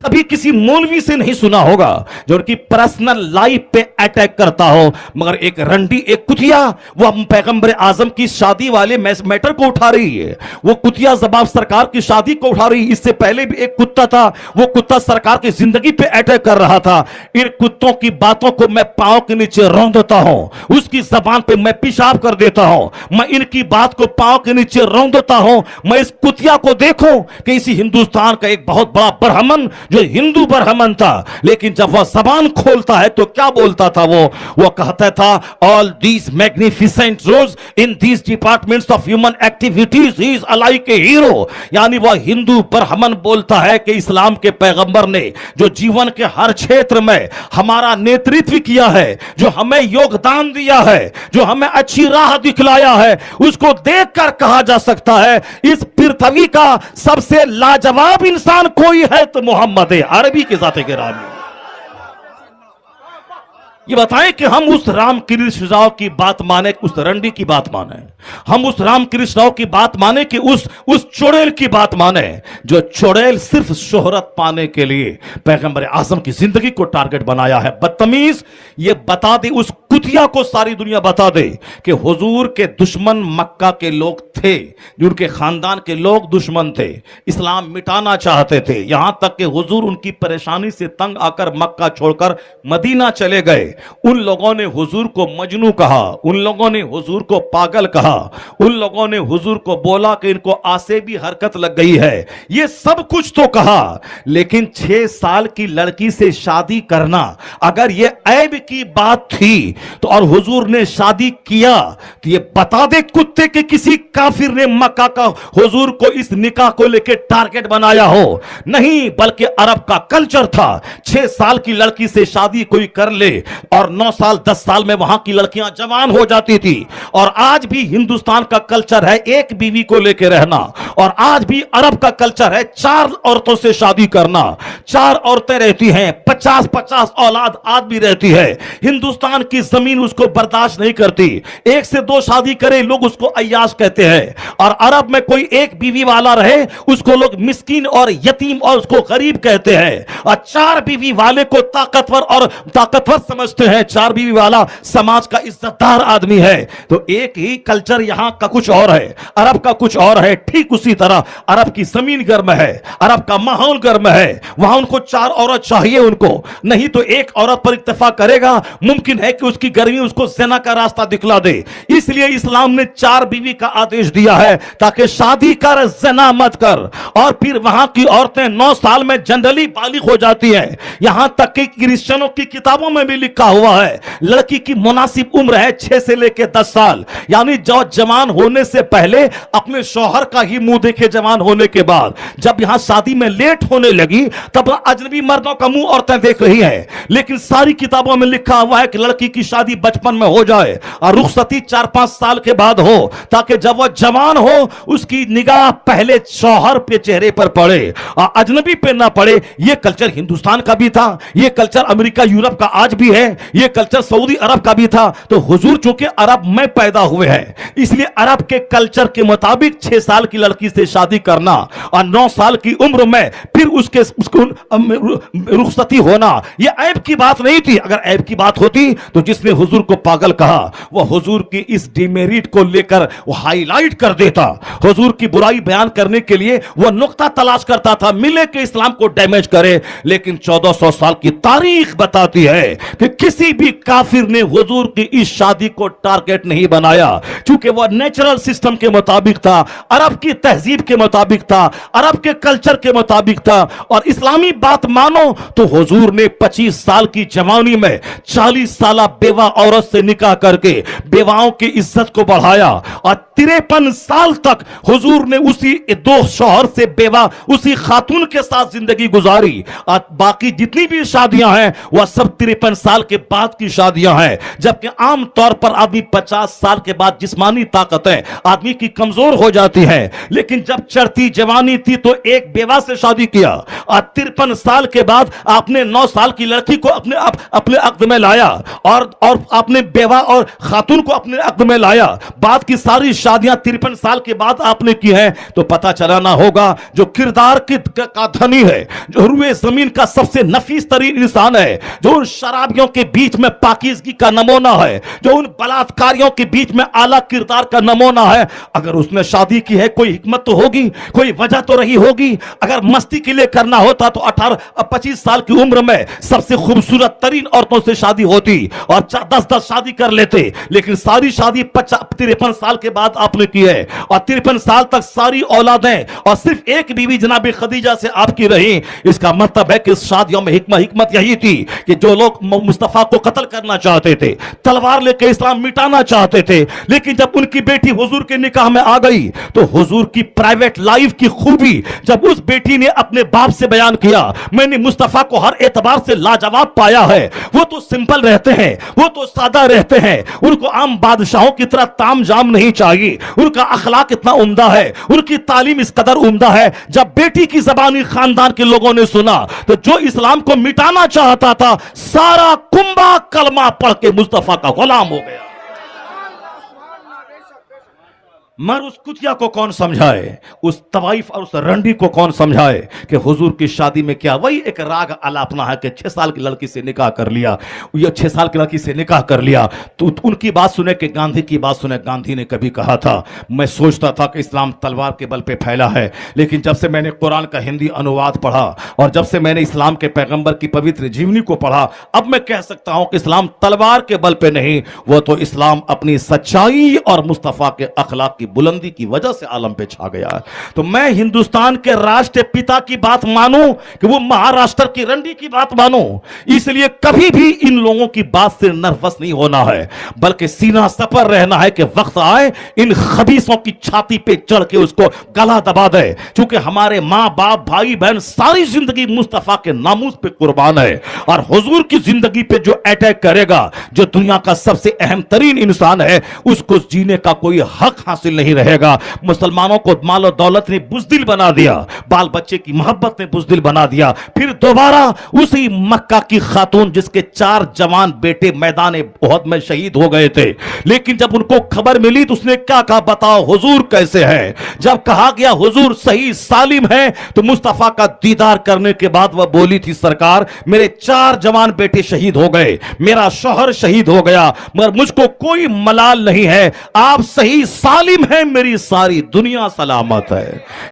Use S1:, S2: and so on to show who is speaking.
S1: کبھی کسی مولوی سے نہیں سنا ہوگا جو ان کی پرسنل لائف پہ اٹیک کرتا ہو، مگر ایک رنڈی، ایک کتیا وہ پیغمبر اعظم کی شادی والے میٹر کو اٹھا رہی ہے، وہ کتیا زباب سرکار کی شادی کو اٹھا رہی ہے۔ اس سے پہلے بھی ایک کتا تھا، وہ کتا سرکار کی زندگی پہ اٹیک کر رہا تھا۔ ان کتوں کی باتوں کو میں پاؤں کے نیچے رون دیتا ہوں، اس کی زبان پہ میں پیشاب کر دیتا ہوں، میں ان کی بات کو پاؤں کے نیچے رون دیتا ہوں۔ میں اس کتیا کو دیکھوں کہ اسی ہندوستان کا ایک بہت بڑا برہمن جو ہندو برہمن تھا، لیکن جب وہ زبان کھولتا ہے تو کیا بولتا تھا؟ وہ کہتا تھا all these magnificent roles in these departments of human activities he is like a hero۔ یعنی وہ ہندو برہمن بولتا ہے کہ اسلام کے پیغمبر نے جو جیون کے ہر چھیتر میں ہمارا نیترتو کیا ہے، جو ہمیں یوگدان دیا ہے، جو ہمیں اچھی راہ دکھلایا ہے، اس کو دیکھ کر کہا جا سکتا ہے اس پرتھوی کا سب سے لاجواب انسان کوئی ہے تو محمد عربی کے ذات گرامی۔ یہ بتائیں کہ ہم اس رام کرشن راؤ کی بات مانیں کہ اس رنڈی کی بات مانیں، ہم اس رام کرشن راؤ کی بات مانیں کہ اس چڑیل کی بات مانیں جو چڑیل صرف شہرت پانے کے لیے پیغمبر اعظم کی زندگی کو ٹارگٹ بنایا ہے۔ بدتمیز، یہ بتا دے اس کتیا کو ساری دنیا بتا دے کہ حضور کے دشمن مکہ کے لوگ تھے، جو ان کے خاندان کے لوگ دشمن تھے، اسلام مٹانا چاہتے تھے، یہاں تک کہ حضور ان کی پریشانی سے تنگ آ کر مکہ چھوڑ کر مدینہ چلے گئے۔ ان لوگوں نے حضور کو مجنوں کہا، ان لوگوں نے حضور کو پاگل کہا، ان لوگوں نے حضور کو بولا کہ ان کو آسیبی حرکت لگ گئی ہے، یہ سب کچھ تو کہا، لیکن 6 سال کی لڑکی سے شادی کرنا اگر یہ عیب کی بات تھی تو اور حضور نے شادی کیا تو یہ بتا دے کتے کہ کسی کافر نے مکہ کا حضور کو اس نکاح کو لے کے ٹارگٹ بنایا ہو؟ نہیں، بلکہ عرب کا کلچر تھا 6 سال کی لڑکی سے شادی کوئی کر لے اور 9 سال 10 سال میں وہاں کی لڑکیاں جوان ہو جاتی تھی۔ اور آج بھی ہندوستان کا کلچر ہے ایک بیوی کو لے کے رہنا، اور آج بھی عرب کا کلچر ہے 4 عورتوں سے شادی کرنا، 4 عورتیں رہتی ہیں، 50 اولاد آج بھی رہتی ہے۔ ہندوستان کی زمین اس کو برداشت نہیں کرتی، 1 سے 2 شادی کرے لوگ اس کو عیاش کہتے ہیں، اور عرب میں کوئی ایک بیوی والا رہے اس کو لوگ مسکین اور یتیم اور اس کو غریب کہتے ہیں، اور 4 بیوی والے کو طاقتور سمجھتے ہیں، 4 بیوی والا سماج کا عزت دار آدمی ہے۔ تو ایک ہی کلچر یہاں کا کچھ اور ہے، عرب کا کچھ اور ہے۔ ٹھیک اسی طرح عرب کی زمین گرم ہے، عرب کا ماحول گرم ہے، وہاں ان کو 4 عورت چاہیے، ان کو نہیں تو ایک عورت پر اکتفا کرے گا، ممکن ہے کہ اس کی گرمی اس کو زنا کا راستہ دکھلا دے۔ اس لیے اسلام نے 4 بیوی کا آدیش دیا ہے تاکہ شادی کر، زنا مت کر۔ اور پھر وہاں کی عورتیں 9 سال میں جنرلی بالغ ہو جاتی ہیں، یہاں تک کہ کرسچنوں کی کتابوں میں بھی لکھا ہوا ہے لڑکی کی مناسب عمر ہے 6 سے لے کے 10 سال، یعنی جو جوان ہونے سے پہلے اپنے شوہر کا ہی منہ دیکھے، جوان ہونے کے بعد جب یہاں شادی میں لیٹ ہونے لگی تب اجنبی مردوں کا منہ عورتیں دیکھ رہی ہیں۔ لیکن ساری کتابوں میں لکھا ہوا ہے کہ لڑکی کی شادی بچپن میں ہو جائے اور رخصتی 4-5 سال کے بعد ہو، تاکہ جب وہ جوان ہو اس کی نگاہ پہلے شوہر پہ چہرے پر پڑے اور اجنبی پہ نہ پڑے۔ یہ کلچر ہندوستان کا بھی تھا، یہ کلچر امریکہ یورپ کا آج بھی ہے، یہ کلچر سعودی عرب کا بھی تھا۔ تو حضور چونکہ عرب میں پیدا ہوئے ہیں اس لیے عرب کے کلچر کے مطابق 6 سال کی لڑکی سے شادی کرنا اور 9 سال کی عمر میں پھر اس کو رخصتی ہونا یہ عیب کی بات نہیں تھی۔ اگر عیب کی بات ہوتی تو جس نے حضور کو پاگل کہا وہ حضور کی اس ڈیمیرٹ کو لے کر وہ ہائی لائٹ کر دیتا، حضور کی برائی بیان کرنے کے لیے وہ نقطہ تلاش کرتا تھا ملے کہ اسلام کو ڈیمیج کرے۔ لیکن 1400 سال کی تاریخ بتاتی ہے کہ کسی بھی کافر نے حضور کی اس شادی کو ٹارگٹ نہیں بنایا، چونکہ وہ نیچرل سسٹم کے مطابق تھا، عرب کی تہذیب کے مطابق تھا، عرب کے کلچر کے مطابق تھا۔ اور اسلامی بات مانو تو حضور نے 25 سال کی جوانی میں 40 سالہ بیوہ عورت سے نکاح کر کے بیواؤں کی عزت کو بڑھایا، اور 53 سال تک حضور نے اسی 2 شوہر سے بیوہ اسی خاتون کے ساتھ زندگی گزاری، اور باقی جتنی بھی شادیاں ہیں وہ سب 53 سال کے بعد کی شادیاں ہیں, جبکہ عام طور پر آدمی 50 سال کے بعد جسمانی طاقتیں آدمی کی کمزور ہو جاتی ہیں, لیکن جب چڑھتی جوانی تھی تو ایک بیوہ سے شادی کیا, اور 53 سال کے بعد آپ نے 9 سال کی لڑکی کو اپنے عقد میں لایا, اور آپ نے بیوہ اور خاتون کو اپنے عقد میں لایا. بعد کی ساری شادیاں 53 سال کے بعد آپ نے کی ہیں, تو پتہ چلانا ہوگا جو کردار کا دھنی ہے, جو روئے زمین کا سب سے نفیس ترین انسان ہے, جو ان شرابیوں کے بیچ میں پاکیزگی کا نمونہ ہے, جو ان بلاتکاریوں کے بیچ میں اعلیٰ کردار کا نمونہ ہے, اگر اس نے شادی کی ہے کوئی حکمت تو ہوگی, کوئی وجہ تو رہی ہوگی. اگر مستی کے لیے کرنا ہوتا تو 25 سال کی عمر میں سب سے خوبصورت ترین عورتوں سے شادی ہوتی اور 10 شادی کر لیتے, لیکن ساری شادی 53 سال کے بعد آپ نے کی ہے, اور 53 سال تک ساری اولادیں اور صرف ایک بیوی جناب خدیجہ سے آپ کی رہی. اس کا مطلب ہے کہ اس شادیوں میں حکمت یہی تھی کہ جو لوگ مصطفیٰ کو قتل کرنا چاہتے تھے, تلوار لے کے اسلام مٹانا چاہتے تھے, لیکن جب ان کی بیٹی حضور کے نکاح میں آ گئی تو حضور کی پرائیویٹ لائف کی خوبی جب اس بیٹی نے اپنے باپ سے بیان کیا, میں نے مصطفیٰ کو ہر اعتبار سے لاجواب پایا ہے, وہ تو سمپل رہتے ہیں, وہ تو سادہ رہتے ہیں, ان کو عام بادشاہوں کی طرح تام جام نہیں چاہیے, ان کا اخلاق اتنا عمدہ ہے, ان کی تعلیم اس قدر عمدہ ہے. جب بیٹی کی زبانی خاندان کے لوگوں نے سنا تو جو اسلام کو مٹانا چاہتا تھا سارا کنبہ کلمہ پڑھ کے مصطفیٰ کا غلام ہو گیا. مگر اس کتیا کو کون سمجھائے, اس طوائف اور اس رنڈی کو کون سمجھائے کہ حضور کی شادی میں کیا وہی ایک راگ الاپنا ہے کہ 6 سال کی لڑکی سے نکاح کر لیا, یہ 6 سال کی لڑکی سے نکاح کر لیا. تو ان کی بات سنے کہ گاندھی کی بات سنے. گاندھی نے کبھی کہا تھا, میں سوچتا تھا کہ اسلام تلوار کے بل پہ پھیلا ہے, لیکن جب سے میں نے قرآن کا ہندی انواد پڑھا اور جب سے میں نے اسلام کے پیغمبر کی پوتر جیونی کو پڑھا, اب میں کہہ سکتا ہوں کہ اسلام تلوار کے بل پہ نہیں, وہ تو اسلام اپنی سچائی اور مصطفیٰ کے اخلاق کی بلندی کی وجہ سے عالم پہ چھا گیا. تو میں ہندوستان کے راشٹر پتا کی بات مانوں کہ وہ مہاراشٹر کی رنڈی کی بات مانوں, اس لیے کبھی بھی ان لوگوں کی بات سے نروس نہیں ہونا ہے, بلکہ سینہ سپر رہنا ہے کہ وقت آئے ان خبیثوں کی چھاتی پہ چڑھ کے اس کو گلا دبا دے. چونکہ ہمارے ماں باپ بھائی بہن ساری زندگی مصطفیٰ کے ناموس پہ قربان ہے, اور حضور کی زندگی پہ جو اٹیک کرے گا, جو دنیا کا سب سے اہم ترین انسان ہے, اس کو جینے کا کوئی حق حاصل نہیں رہے گا. مسلمانوں کو مال و دولت نے بزدل بنا دیا, بال بچے کی محبت نے بزدل بنا دیا. پھر دوبارہ اسی مکہ کی خاتون جس کے 4 جوان بیٹے میدان احد میں شہید ہو گئے تھے, لیکن جب ان کو خبر ملی تو اس نے کیا کہا, بتاؤ حضور کیسے ہے. جب کہا گیا حضور صحیح سالم ہے تو مصطفیٰ کا دیدار کرنے کے بعد وہ بولی تھی, سرکار میرے 4 جوان بیٹے شہید ہو گئے, میرا شوہر شہید ہو گیا, مگر مجھ کو کوئی ملال نہیں ہے, آپ صحیح سالم ہیں, میری ساری دنیا سلامت ہے.